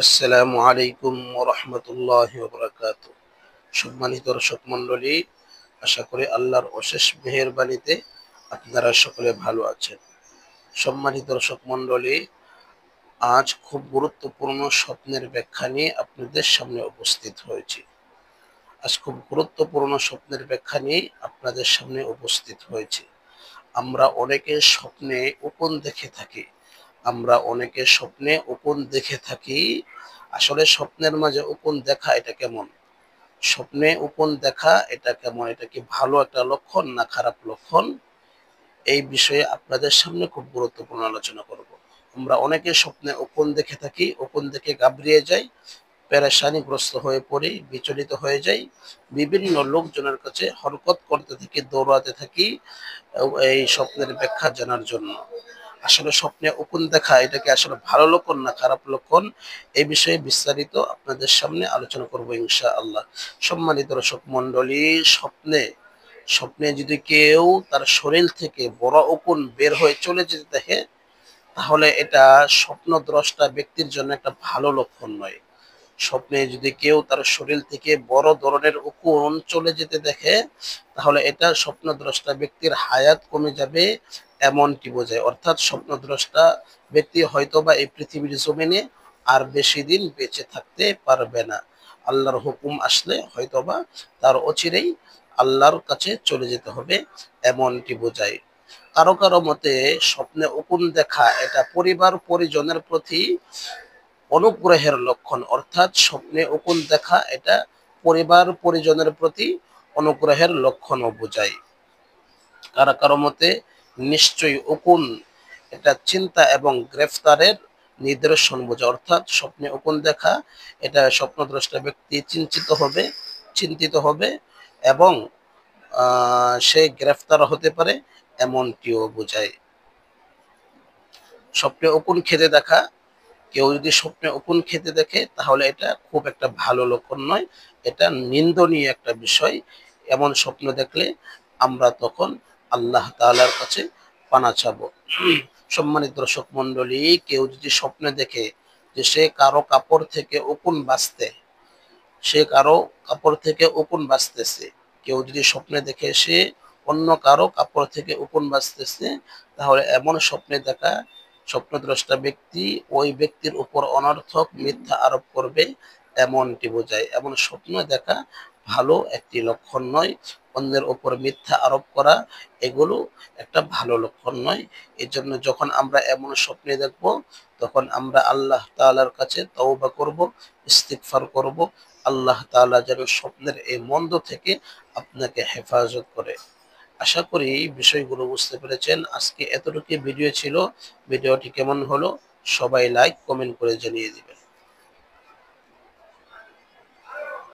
আসসালামু আলাইকুম ওয়া রাহমাতুল্লাহি ওয়া বারাকাতুহু। সম্মানিত দর্শক মণ্ডলী, আশা করি আল্লাহর অশেষ মেহেরবানিতে আপনারা সকলে ভালো আছেন। সম্মানিত দর্শক মণ্ডলী, আজ খুব গুরুত্বপূর্ণ স্বপ্নের ব্যাখ্যা নিয়ে আপনাদের সামনে উপস্থিত হয়েছি। আজ খুব গুরুত্বপূর্ণ স্বপ্নের ব্যাখ্যা নিয়ে আপনাদের সামনে উপস্থিত হয়েছি। আমরা অনেকে স্বপ্নে উকুন দেখে থাকি। আসলে স্বপ্নের মাঝে উকুন দেখা এটা কেমন? স্বপ্নে উকুন দেখা এটা কেমন? এটা কি ভালো একটা লক্ষণ না খারাপ লক্ষণ? এই বিষয়ে আপনাদের সামনে খুব গুরুত্বপূর্ণ আলোচনা করব। আমরা অনেকে স্বপ্নে উকুন দেখে থাকি, উকুন দেখে ঘাবড়িয়ে যাই, পেরেশানিগ্রস্ত হয়ে পড়ি, বিচলিত হয়ে যাই। বিভিন্ন লোকজনের কাছে হরকত করতে থাকি, দৌড়াতে থাকি এই স্বপ্নের ব্যাখ্যা জানার জন্য। আসলে স্বপ্নে উকুন দেখা এটা কি আসলে ভালো লক্ষণ না খারাপ লক্ষণ? এই বিষয়ে বিস্তারিত আপনাদের সামনে আলোচনা করব ইনশাআল্লাহ। সম্মানিত দর্শক মণ্ডলী, স্বপ্নে স্বপ্নে যদি কেউ তার শরীর থেকে বড় উকুন বের হয়ে চলে যেতে দেখে, তাহলে এটা স্বপ্নদ্রষ্টা ব্যক্তির জন্য একটা ভালো লক্ষণ নয়। স্বপ্নে যদি কেউ তার শরীর থেকে বড় ধরনের উকুন চলে যেতে দেখে, তাহলে এটা স্বপ্নদ্রষ্টা ব্যক্তির হায়াত কমে যাবে এমনটি বোঝায়। অর্থাৎ স্বপ্নদ্রষ্টা ব্যক্তি হয়তোবা এই পৃথিবীর জমিনে আর বেশি দিন বেঁচে থাকতে পারবে না। আল্লাহর হুকুম আসলে হয়তোবা তার অচিরেই আল্লাহর কাছে চলে যেতে হবে এমনটি বোঝায়। কারো কারো মতে স্বপ্নে উকুন দেখা এটা পরিবার পরিজনের প্রতি অনুগ্রহের লক্ষণ। অর্থাৎ স্বপ্নে উকুন দেখা এটা পরিবার পরিজনের প্রতি অনুগ্রহের লক্ষণও বোঝায়। কারো কারো মতে নিশ্চয়ই উকুন এটা চিন্তা এবং গ্রেফতারের নিদর্শন বোঝায়। অর্থাৎ স্বপ্নে উকুন দেখা এটা স্বপ্নদ্রষ্টা ব্যক্তি চিন্তিত হবে এবং সে গ্রেফতার হতে পারে এমনটিও বোঝায়। স্বপ্নে উকুন খেতে দেখা, কেউ যদি স্বপ্নে উকুন খেতে দেখে তাহলে এটা খুব একটা ভালো লক্ষণ নয়, এটা নিন্দনীয় একটা বিষয়। এমন স্বপ্ন দেখলে আমরা তখন আল্লাহ তাআলার কাছে পানা চাবো। সম্মানিত দর্শক মণ্ডলী, কেউ যদি স্বপ্নে দেখে যে সে কারো কাপড় থেকে উকুন বাঁচতেছে, কেউ যদি স্বপ্নে দেখে সে অন্য কারো কাপড় থেকে উকুন বাঁচতেছে, তাহলে এমন স্বপ্নে দেখা স্বপ্নদ্রষ্টা ব্যক্তি ওই ব্যক্তির উপর অনর্থক মিথ্যা আরোপ করবে এমনটি বোঝায়। এমন স্বপ্ন দেখা ভালো একটি লক্ষণ নয়। অন্যের উপর মিথ্যা আরোপ করা এগুলো একটা ভালো লক্ষণ নয়। এই জন্য যখন আমরা এমন স্বপ্নে দেখব, তখন আমরা আল্লাহ তাআলার কাছে তওবা করব, ইস্তিগফার করব। আল্লাহ তাআলা যেন স্বপ্নের এই মন্দ থেকে আপনাকে হেফাজত করে। আশা করি বিষয়গুলো বুঝতে পেরেছেন। আজকে এতটুকু ভিডিও ছিল। ভিডিওটি কেমন হলো সবাই লাইক কমেন্ট করে জানিয়ে দিবেন।